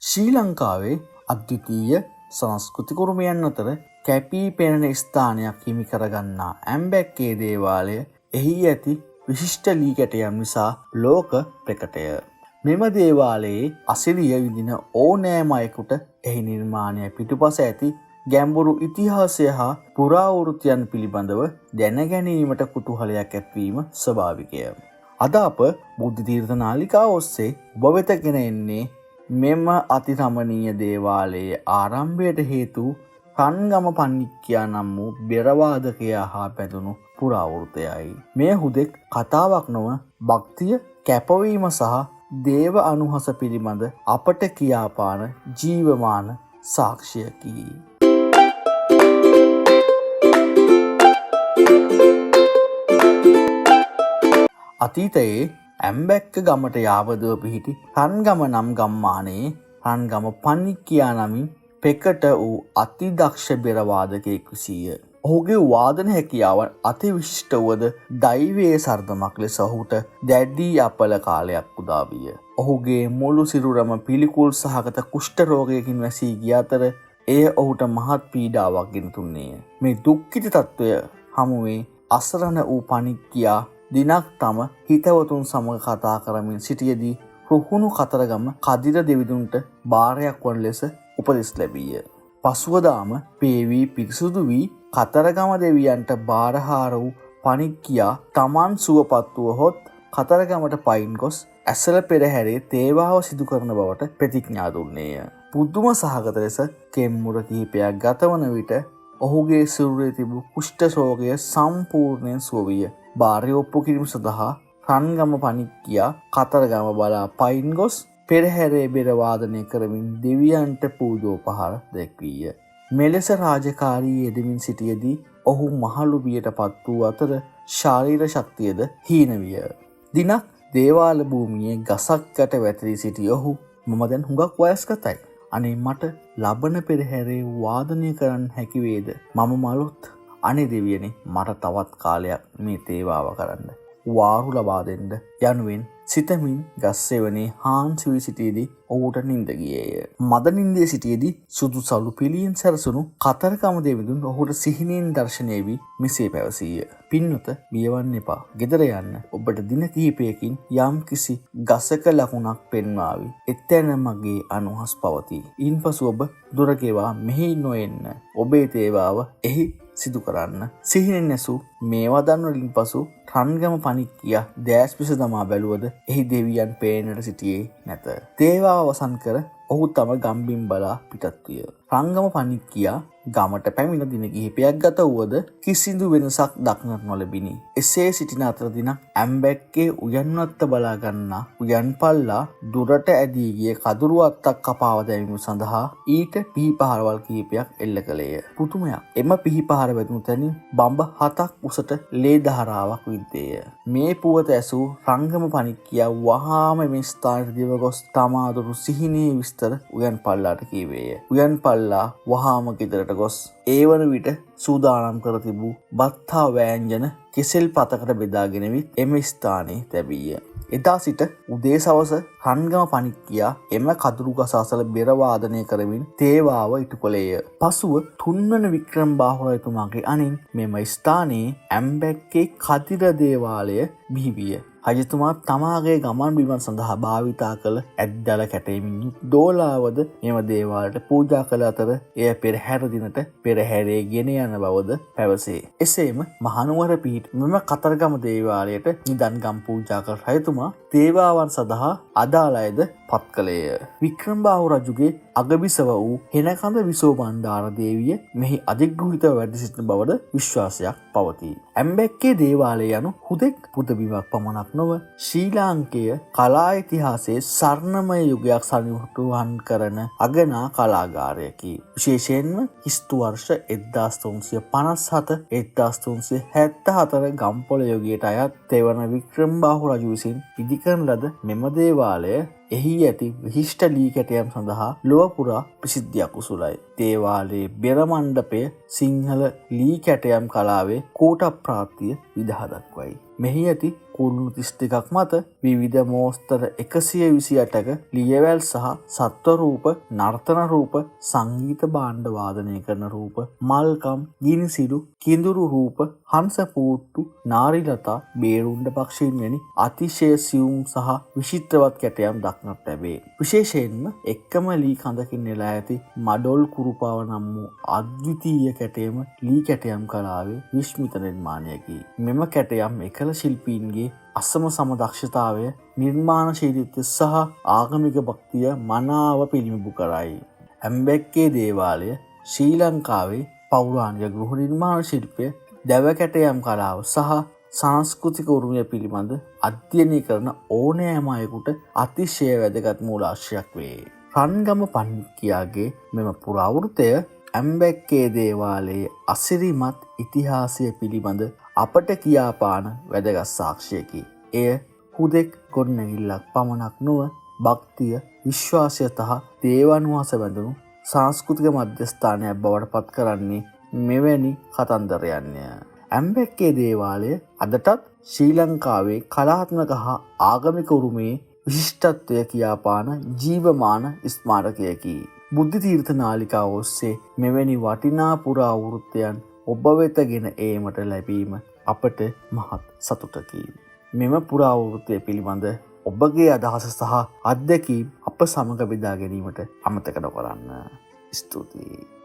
ශ්‍රී ලංකාවේ අද්විතීය සංස්කෘතික උරුමයන් අතර කැපී පෙනෙන ස්ථානයක් හිමි කරගන්නා ඇම්බැක්කේ දේවාලය එහි ඇති විශිෂ්ට ලී කැටයම් නිසා ලෝක ප්‍රකටය. මෙම දේවාලයේ අසිරිය විඳින ඕනෑම අයෙකුට එහි නිර්මාණය පිටුපස ඇති ගැඹුරු ඉතිහාසය හා පුරාවෘත්තයන් පිළිබඳව දැනගැනීමට කුතුහලයක් ඇත්වීම ස්වභාවිකය. අද අප බුද්ධ තීර්ථ නාලිකාව ඔස්සේ ඔබ වෙත ගෙන එන්නේ මෙම අතිරමණීය දේවාලයේ ආරම්භයට හේතු රන්ගම පන්නික්කියා නම් වූ බෙරවාදකයා හා බැඳුණු පුරාවෘත්තයයි. මෙය හුදෙක් කතාවක් නොව භක්තිය කැපවීම සහ දේව අනුහස පිළිබඳ අපට කියාපාන ජීවමාන සාක්ෂියකි. අතීතයේ ඇම්බැක්ක ගමට යාවදව පිහිටි රන්ගම නම් ගම්මානයේ රන්ගම පන්නික්කියා නමින් ප්‍රකට වූ අතිදක්ෂ බෙරවාදකයෙක් විසීය. ඔහුගේ වාදන හැකියාවන් අතිවිශිෂ්ට වුවද දෛවයේ සර්ධමක් ලෙස ඔහුට දැඩි අපල කාලයක් උදා විය. ඔහුගේ මුළු සිරුරම පිළිකුල් සහගත කුෂ්ඨ රෝගයකින් වැසී ගිය අතර එය ඔහුට මහත් පීඩාවක් ගෙන දුන්නේය. මේ දුක්ඛිත තත්වය හමුවේ අසරණ වූ පණික්කියා දිනක් තම හිතවතුන් සමග කතා කරමින් සිටියදී රුහුණු කතරගම කදිර දෙවිඳුන්ට භාරයක් වන ලෙස උපදෙස් ලැබීය. පසුවදාම පේවී පිරිසුදු වී කතරගම දෙවියන්ට භාරහාර වූ පණික්කියා තමන් සුවපත් වුවහොත් කතරගමට පයින් ගොස් ඇසළ පෙරහැරේ තේවාව සිදු කරන බවට ප්‍රතිඥා දුන්නේය. පුදුම සහගත ලෙස කෙම්මුර කිහිපයක් ගතවන විට ඔහුගේ සිරුරේ තිබූ කුෂ්ඨ රෝගය සම්පූර්ණයෙන් සුව විය. භාරය ඔප්පු කිරීම සඳහා රන්ගම පණික්කියා කතරගම බලා පයින් ගොස් පෙරහැරේ බෙර වාදනය කරමින් දෙවියන්ට පූජෝපහාර දැක්වීය. මෙලෙස රාජකාරී යෙදමින් සිටියදී ඔහු මහලු බියට පත් වූ අතර ශාරීර ශක්තියද හීන විය. දිනක් දේවාල භූමියේ ගසක් යට වැතිරී සිටි ඔහු මම දැන් හුඟක් වයස්ගතයි. අනේ මට ලබන පෙරහැරේ වාදනය කරන්න හැකි වේද? මම මලොත් අනේ දෙවියනේ මට තවත් කාලයක් මේ තේවාව කරන්න වාරු ලබා දෙන්න යනුවෙන් සිතමින් ගස්සෙවනේ හාන්සි වී සිටියේදී ඔහුට නිින්ද ගියේය. මද නිින්දේ සිටියේදී සුදු සලු පිළියෙන් සැරසුණු කතරගම දෙවිඳුන් ඔහුට සිහිනෙන් දැర్శණය වී මෙසේ පැවසීය. පින්වත බියවන්න එපා. ගෙදර යන්න. ඔබට දින කිහිපයකින් යම් කිසි ගසක ලකුණක් පෙන්වාවි. එතැන මගේ අනුහස් පවතී. ඉන්පසු ඔබ දුර ගෙවා මෙහි නොඑන්න. ඔබේ තේවාව එහි සිදු කරන්න. සිහිනෙන් ඇසූ මේවා දන්වලින් පසු රන්ගම පණික්කියා දැස් පිස දමා බැලුවද එහි දෙවියන් පේනට සිටියේ නැත. තේවාව අවසන් කර ඔහු තම ගම්බිම් බලා පිටත් විය. රන්ගම පණික්කියා ගමට පැමිණ දින කිහිපයක් ගත වුවද කිසිදු වෙනසක් දක්නට නොලැබිණි. එසේ සිටින අතර දිනක් ඇම්බැක්කේ උයන්වත්ත බලා ගන්නා උයන්පල්ලා දුරට ඇදී ගිය කදුරු අත්තක් කපාව දැමීම සඳහා ඊට පිහිපහරවල් කිහිපයක් එල්ල කළේය. පුදුමයක්. එම පිහිපහර වැදුණු තැනින් බඹ 7ක් උසට ලේ ධාරාවක් විද්දේය. මේ පුවත ඇසූ රන්ගම පණික්කියා වහාම මේ ස්ථානයට දිව ගොස් තමාදුරු සිහිනේ විස්තර උයන්පල්ලාට කීවේය. උයන්පල්ලා වහාම ගෙදරට ගොස් ඒ වන විට සූදානම් කර තිබූ බත් හා වෑංජන කෙසෙල් පතකට බෙදාගෙන විත් එම ස්ථානයේ තැබීය. එදා සිට උදේ සවස රන්ගම පණික්කියා එම කදුරු ගස අසල බෙර වාදනය කරමින් තේවාව ඉටු කළේය. පසුව තුන්වන වික්‍රමබාහු රජතුමාගේ අනින් මෙම ස්ථානයේ ඇම්බැක්කේ කදිර දේවාලය බිහි විය. රජතුමා තමාගේ ගමන් බිමන් සඳහා භාවිතා කළ ඇද්දල කැටයමින් දෝලාවද මෙම දේවාලයට පූජා කළ අතර එය පෙරහැර දිනට පෙරහැරේ ගෙන යන බවද පැවසේ. එසේම මහනුවර පිහිටි මෙම කතරගම දේවාලයට නිදන් ගම් පූජා කළ රජතුමා තේවාවන් සඳහා අදාළ අයද පත් කළේය. වික්‍රමබාහු රජුගේ අගබිසව වූ හෙනකඳ විසෝබණ්ඩාර දේවිය මෙහි අධිග්‍රහිතව වැඩ සිටින බවද විශ්වාසයක් පවතී. ඇම්බැක්කේ දේවාලය යනු හුදෙක් පුදබිමක් පමණක් නොව ශ්‍රී ලාංකේය කලා ඉතිහාසයේ ස්වර්ණමය යුගයක් සනිටුහන් කරන අගනා කලාගාරයකි. විශේෂයෙන්ම ක්‍රිස්තු වර්ෂ 1357 1374 ගම්පොළ යුගයට අයත් තෙවන වික්‍රමබාහු රජු විසින් ඉදිකරන ලද මෙම දේවාලය එහි ඇති විශිෂ්ට ලී කැටයම් සඳහා ලොව පුරා ප්‍රසිද්ධියක් උසුලයි. දේවාලයේ බෙර මණ්ඩපය සිංහල ලී කැටයම් කලාවේ කෝට ප්‍රාප්තිය විදහා දක්වයි. මෙහි ඇති කුළුණු 32ක් මත විවිධ මෝස්තර 128ක ලියවැල් සහ සත්ව රූප, නර්තන රූප, සංගීත භාණ්ඩ වාදනය කරන රූප, මල්කම්, ගිනිසිරු, කිඳුරු රූප, හංස පූට්ටු, නාරිලතා, බේරුණ්ඩ පක්ෂීන් වැනි අතිශය සියුම් සහ විචිත්‍රවත් කැටයම් දක්නට ලැබේ. විශේෂයෙන්ම එක්කම ලී කඳකින් නෙලා ඇති මඩොල් කුරුපාව නම් වූ අද්විතීය කැටයම ලී කැටයම් කලාවේ විශ්මිත නිර්මාණයකි. මෙම කැටයම් එකල ශිල්පීන්ගේ අසම සම දක්ෂතාවය, නිර්මාණශීලීත්වය සහ ආගමික භක්තිය මනාව පිළිඹු කරයි. ඇම්බැක්කේ දේවාලය ශ්‍රී ලංකාවේ පෞරාණික ගෘහ නිර්මාණ ශිල්පය, දැව කැටයම් කලාව සහ සංස්කෘතික උරුමය පිළිබඳ අධ්‍යයනය කරන ඕනෑම අයෙකුට අතිශය වැදගත් මූලාශ්‍රයක් වේ. රන්ගම පණ්ඩිතයාගේ මෙම පුරාවෘතය ඇම්බැක්කේ දේවාලයේ අසිරිමත් ඉතිහාසය පිළිබඳ අපට කියාපාන වැදගත් සාක්ෂියකි. එය හුදෙක් ගොඩනැගිල්ලක් පමණක් නොව භක්තිය, විශ්වාසය සහ දේවානුවාස බැඳුණු සංස්කෘතික මධ්‍යස්ථානයක් බවට පත් කරන්නේ මෙවැනි කතන්දරයන්ය. ඇම්බැක්කේ දේවාලය අදටත් ශ්‍රී ලංකාවේ කලාත්මක හා ආගමික උරුමේ විශිෂ්ටත්වය කියාපාන ජීවමාන ස්මාරකයකි. බුද්ධ තීර්ථ නාලිකාව ඔස්සේ මෙවැනි වටිනා පුරාවෘත්තයන් ඔබ වෙත ගෙන ඒමට ලැබීම අපට මහත් සතුටකි. මෙම පුරාවෘත්තය පිළිබඳ ඔබගේ අදහස සහ අත්දැකීම් අප සමග බෙදා ගැනීමට අමතක නොකරන්න. ස්තුතියි.